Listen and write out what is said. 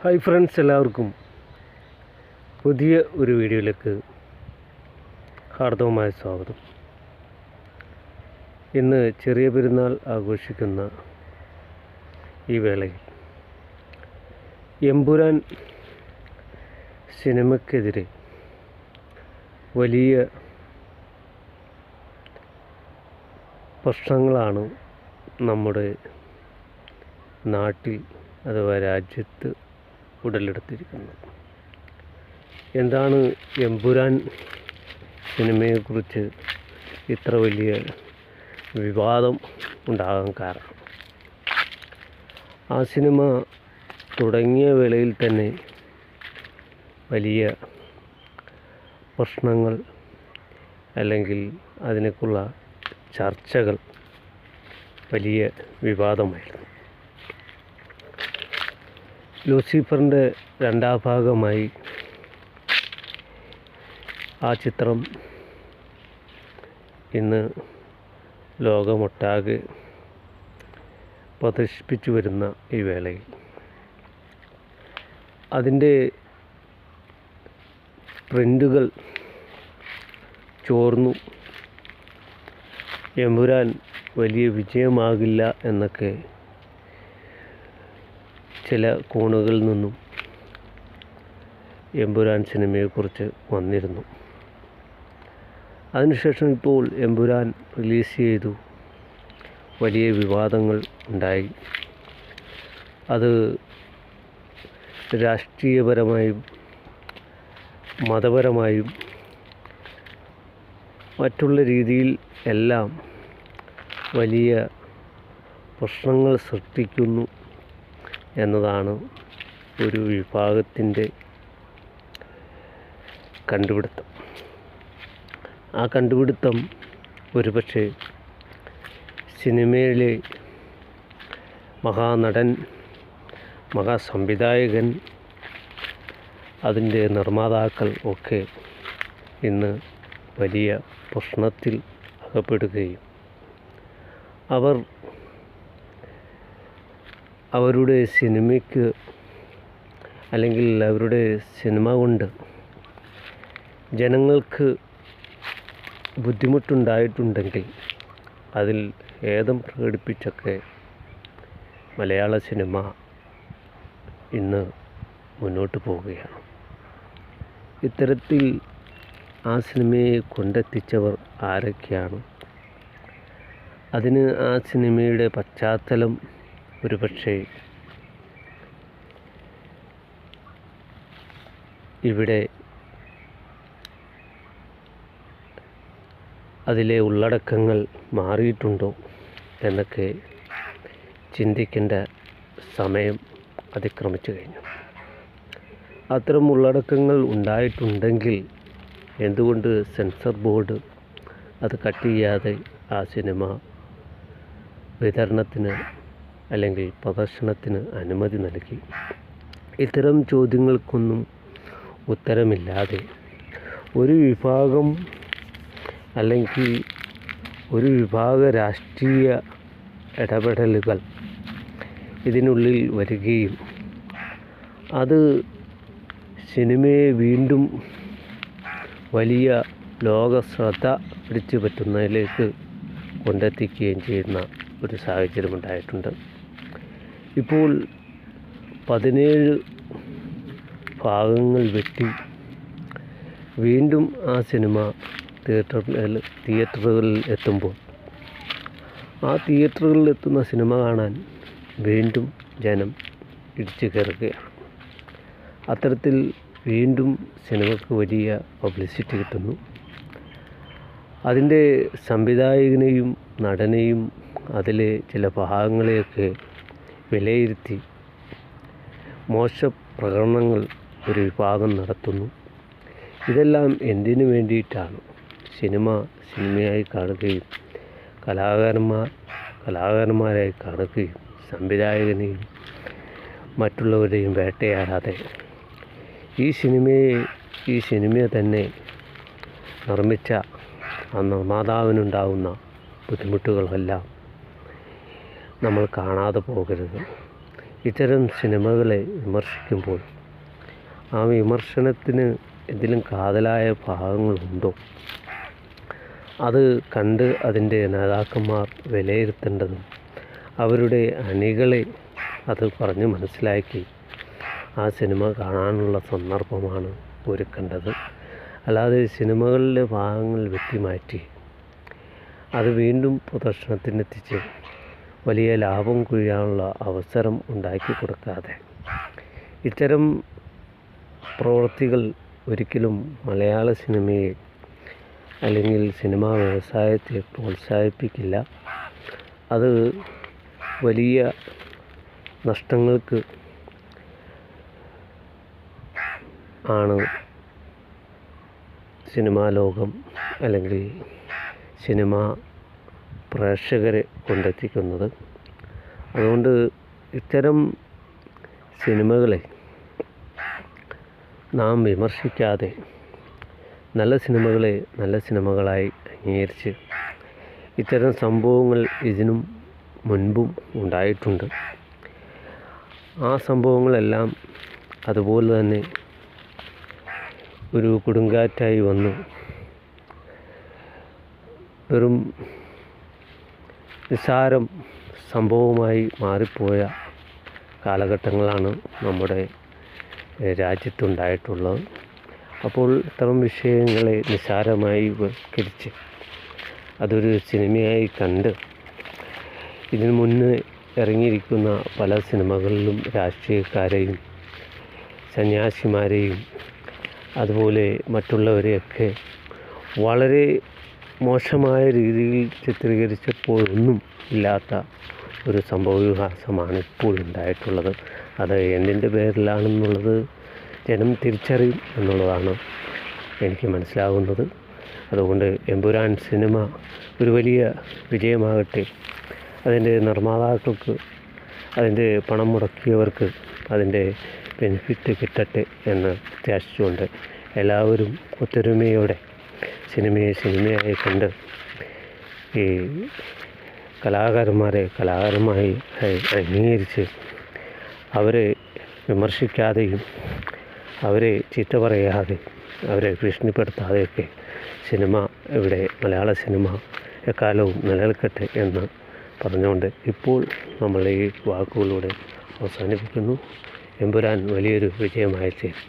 Hi friends, എല്ലാവർക്കും പുതിയ ഒരു വീഡിയോയിലേക്ക് ഹാർദവമായ സ്വാഗതം. ഇന്ന് ചെറിയ പെരുന്നാൾ ആഘോഷിക്കുന്ന ഈ വേളയിൽ എമ്പുരാൻ സിനിമയ്ക്കെതിരെ വലിയ പ്രശ്നങ്ങളാണ് നമ്മുടെ നാട്ടിൽ അഥവാ രാജ്യത്ത് ഉടലെടുത്തിരിക്കുന്നത്. എന്താണ് എമ്പുരാൻ സിനിമയെക്കുറിച്ച് ഇത്ര വലിയ വിവാദം ഉണ്ടാകാൻ കാരണം? ആ സിനിമ തുടങ്ങിയ വേളയിൽ തന്നെ വലിയ പ്രശ്നങ്ങൾ അല്ലെങ്കിൽ അതിനേക്കുള്ള ചർച്ചകൾ വലിയ വിവാദമായിരുന്നു. ലൂസിഫറിൻ്റെ രണ്ടാം ഭാഗമായി ആ ചിത്രം ഇന്ന് ലോകമൊട്ടാകെ പ്രദർശിപ്പിച്ചു വരുന്ന ഈ വേളയിൽ അതിൻ്റെ ട്രെൻഡുകൾ ചോർന്നു. എമ്പുരാൻ വലിയ വിജയമാകില്ല എന്നൊക്കെ ചില കോണുകളിൽ നിന്നും എമ്പുരാൻ സിനിമയെക്കുറിച്ച് വന്നിരുന്നു. അതിനുശേഷം ഇപ്പോൾ എമ്പുരാൻ റിലീസ് ചെയ്തു. വലിയ വിവാദങ്ങൾ ഉണ്ടായി. അത് രാഷ്ട്രീയപരമായും മതപരമായും മറ്റുള്ള രീതിയിൽ എല്ലാം വലിയ പ്രശ്നങ്ങൾ സൃഷ്ടിക്കുന്നു എന്നതാണ് ഒരു വിഭാഗത്തിൻ്റെ കണ്ടുപിടുത്തം. ആ കണ്ടുപിടുത്തം ഒരുപക്ഷെ സിനിമയിലെ മഹാനടൻ, മഹാസംവിധായകൻ, അതിൻ്റെ നിർമ്മാതാക്കൾ ഒക്കെ ഇന്ന് വലിയ പ്രശ്നത്തിൽ അകപ്പെടുകയും അവരുടെ സിനിമയ്ക്ക് അല്ലെങ്കിൽ അവരുടെ സിനിമ കൊണ്ട് ജനങ്ങൾക്ക് ബുദ്ധിമുട്ടുണ്ടായിട്ടുണ്ടെങ്കിൽ അതിൽ ഖേദം പ്രകടിപ്പിച്ചൊക്കെ മലയാള സിനിമ ഇന്ന് മുന്നോട്ട് പോവുകയാണ്. ഇത്തരത്തിൽ ആ സിനിമയെ കൊണ്ടെത്തിച്ചവർ ആരൊക്കെയാണ്? അതിന് ആ സിനിമയുടെ പശ്ചാത്തലം ഒരുപക്ഷെ ഇവിടെ അതിലെ ഉള്ളടക്കങ്ങൾ മാറിയിട്ടുണ്ടോ എന്നൊക്കെ ചിന്തിക്കേണ്ട സമയം അതിക്രമിച്ചു കഴിഞ്ഞു. അത്തരം ഉള്ളടക്കങ്ങൾ ഉണ്ടായിട്ടുണ്ടെങ്കിൽ എന്തുകൊണ്ട് സെൻസർ ബോർഡ് അത് കട്ട് ചെയ്യാതെ ആ സിനിമ വിതരണത്തിന് അല്ലെങ്കിൽ പ്രദർശനത്തിന് അനുമതി നൽകി? ഇത്തരം ചോദ്യങ്ങൾക്കൊന്നും ഉത്തരമില്ലാതെ ഒരു വിഭാഗം അല്ലെങ്കിൽ ഒരു വിഭാഗ രാഷ്ട്രീയ ഇടപെടലുകൾ ഇതിനുള്ളിൽ വരികയും അത് സിനിമയെ വീണ്ടും വലിയ ലോക ശ്രദ്ധ പിടിച്ചു പറ്റുന്നതിലേക്ക് കൊണ്ടെത്തിക്കുകയും ചെയ്യുന്ന ഒരു സാഹചര്യമുണ്ടായിട്ടുണ്ട്. ഇപ്പോൾ 17 ഭാഗങ്ങൾ വെട്ടി വീണ്ടും ആ സിനിമ തിയേറ്ററുകളിൽ എത്തുമ്പോൾ ആ തിയേറ്ററുകളിൽ എത്തുന്ന സിനിമ കാണാൻ വീണ്ടും ജനം ഇടിച്ചു കയറുകയാണ്. അത്തരത്തിൽ വീണ്ടും സിനിമയ്ക്ക് വലിയ പബ്ലിസിറ്റി കിട്ടുന്നു. അതിൻ്റെ സംവിധായകനെയും നടനെയും അതിലെ ചില ഭാഗങ്ങളെയൊക്കെ വിലയിരുത്തി മോശ പ്രകടനങ്ങൾ ഒരു വിഭാഗം നടത്തുന്നു. ഇതെല്ലാം എന്തിനു വേണ്ടിയിട്ടാണ്? സിനിമയായി കാണുകയും കലാകാരന്മാരായി കാണുകയും സംവിധായകനെയും മറ്റുള്ളവരെയും വേട്ടയാടാതെ ഈ സിനിമയെ തന്നെ നിർമ്മിച്ച ആ നിർമ്മാതാവിനുണ്ടാകുന്ന ബുദ്ധിമുട്ടുകളെല്ലാം നമ്മൾ കാണാതെ പോകരുത്. ഇത്തരം സിനിമകളെ വിമർശിക്കുമ്പോൾ ആ വിമർശനത്തിന് എന്തെങ്കിലും കാതലായ ഭാഗങ്ങളുണ്ടോ, അത് കണ്ട് അതിൻ്റെ നേതാക്കന്മാർ വിലയിരുത്തേണ്ടതും അവരുടെ അണികളെ അത് പറഞ്ഞ് മനസ്സിലാക്കി ആ സിനിമ കാണാനുള്ള സന്ദർഭമാണ് ഒരുക്കേണ്ടത്. അല്ലാതെ സിനിമകളിലെ ഭാഗങ്ങൾ വെട്ടിമാറ്റി അത് വീണ്ടും പ്രദർശനത്തിനെത്തിച്ച് വലിയ ലാഭം കൊയ്യാനുള്ള അവസരം ഉണ്ടാക്കി കൊടുക്കാതെ ഇത്തരം പ്രവൃത്തികൾ ഒരിക്കലും മലയാള സിനിമയെ അല്ലെങ്കിൽ സിനിമാ വ്യവസായത്തെ പ്രോത്സാഹിപ്പിക്കില്ല. അത് വലിയ നഷ്ടങ്ങൾക്ക് ആണ് സിനിമാ ലോകം അല്ലെങ്കിൽ സിനിമാ പ്രേക്ഷകരെ കൊണ്ടെത്തിക്കുന്നത്. അതുകൊണ്ട് ഇത്തരം സിനിമകളെ നാം വിമർശിക്കാതെ നല്ല സിനിമകളെ നല്ല സിനിമകളായി അംഗീകരിച്ച്, ഇത്തരം സംഭവങ്ങൾ ഇതിനും മുൻപും ഉണ്ടായിട്ടുണ്ട്, ആ സംഭവങ്ങളെല്ലാം അതുപോലെ തന്നെ ഒരു കൊടുങ്കാറ്റായി വന്നു വെറും നിസ്സാരം സംഭവമായി മാറിപ്പോയ കാലഘട്ടങ്ങളാണ് നമ്മുടെ രാജ്യത്തുണ്ടായിട്ടുള്ളത്. അപ്പോൾ ഇത്തരം വിഷയങ്ങളെ നിസ്സാരമായി വൽക്കരിച്ച് അതൊരു സിനിമയായി കണ്ട് ഇതിനു മുന്നേ ഇറങ്ങിയിരിക്കുന്ന പല സിനിമകളിലും രാഷ്ട്രീയക്കാരെയും സന്യാസിമാരെയും അതുപോലെ മറ്റുള്ളവരെയൊക്കെ വളരെ മോശമായ രീതിയിൽ ചിത്രീകരിച്ചപ്പോഴൊന്നും ഇല്ലാത്ത ഒരു സംഭവവികാസമാണ് ഇപ്പോൾ ഉണ്ടായിട്ടുള്ളത്. അത് എന്തിൻ്റെ പേരിലാണെന്നുള്ളത് ജനം തിരിച്ചറിയും എന്നുള്ളതാണ് എനിക്ക് മനസ്സിലാകുന്നത്. അതുകൊണ്ട് എമ്പുരാൻ സിനിമ ഒരു വലിയ വിജയമാകട്ടെ, അതിൻ്റെ നിർമ്മാതാക്കൾക്ക്, അതിൻ്റെ പണം മുടക്കിയവർക്ക് അതിൻ്റെ ബെനിഫിറ്റ് കിട്ടട്ടെ എന്ന് പ്രത്യാശിച്ചുകൊണ്ട് എല്ലാവരും ഒത്തൊരുമയോടെ സിനിമയെ സിനിമയായി കണ്ട് ഈ കലാകാരന്മാരെ കലാകാരന്മാരായി അംഗീകരിച്ച് അവരെ വിമർശിക്കാതെയും അവരെ ചീത്ത പറയാതെ അവരെ ഭീഷണിപ്പെടുത്താതെയൊക്കെ സിനിമ ഇവിടെ മലയാള സിനിമ എക്കാലവും നിലനിൽക്കട്ടെ എന്ന് പറഞ്ഞുകൊണ്ട് ഇപ്പോൾ നമ്മൾ ഈ വാക്കുകളിലൂടെ അവസാനിപ്പിക്കുന്നു. എമ്പുരാൻ വലിയൊരു വിജയമായി തീരും.